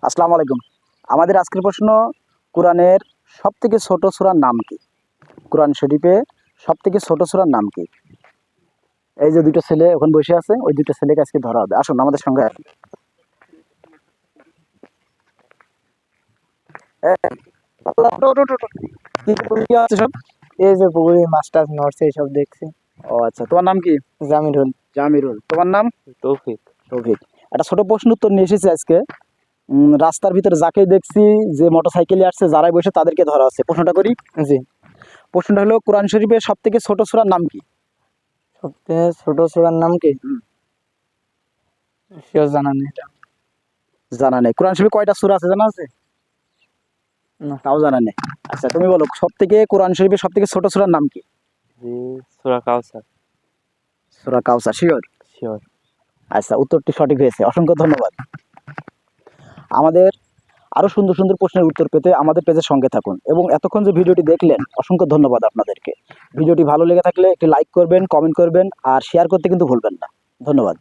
আসসালামু আলাইকুম। আমাদের আজকের প্রশ্ন, কোরআনের সবথেকে ছোট সূরার নাম কি? কোরআন শরীফে সবথেকে ছোট সূরার নাম কি? এই যে দুটো ছেলে ওখানে বসে আছে, ওই দুটো ছেলেকে আজকে ধরা হবে। আসুন আমাদের সঙ্গে আসুন। এই, ওঠো, ওঠো, ওঠো, ওঠো। কি আছে সব? এই যে পুকুরে মাছ টাছ নড়ছে এইসব দেখছি। ও আচ্ছা, তোমার নাম কি? জামিরুল। জামিরুল। তোমার নাম? তৌফিক। তৌফিক। একটা ছোট প্রশ্ন উত্তর নিয়ে এসেছি আজকে। রাস্তার ভিতরে যাকে দেখছি যে মোটর সাইকেলে আসছে, যারাই বসে তাদেরকে ধরা হচ্ছে। প্রশ্নটা করি। জি। প্রশ্নটা হলো, কোরআন শরীফের সবথেকে ছোট সূরার নাম কি? সবথেকে ছোট সূরার নাম কি? সেও জানা নেই। জানা নেই। কোরআন শরীফে কয়টা সূরা আছে জানা আছে? না। তাও জানা নেই। আচ্ছা, তুমি বলো কোরআন শরীফের সবথেকে ছোট সূরার নাম কি? জি, সূরা কাউসার। সূরা কাউসার। শিওর? শিওর। আচ্ছা, উত্তরটি সঠিক হয়েছে। অসংখ্য ধন্যবাদ। আমাদের আরো সুন্দর সুন্দর প্রশ্নের উত্তর পেতে আমাদের পেজের সঙ্গে থাকুন, এবং এতক্ষণ যে ভিডিওটি দেখলেন অসংখ্য ধন্যবাদ আপনাদেরকে। ভিডিওটি ভালো লেগে থাকলে একটি লাইক করবেন, কমেন্ট করবেন, আর শেয়ার করতে কিন্তু ভুলবেন না। ধন্যবাদ।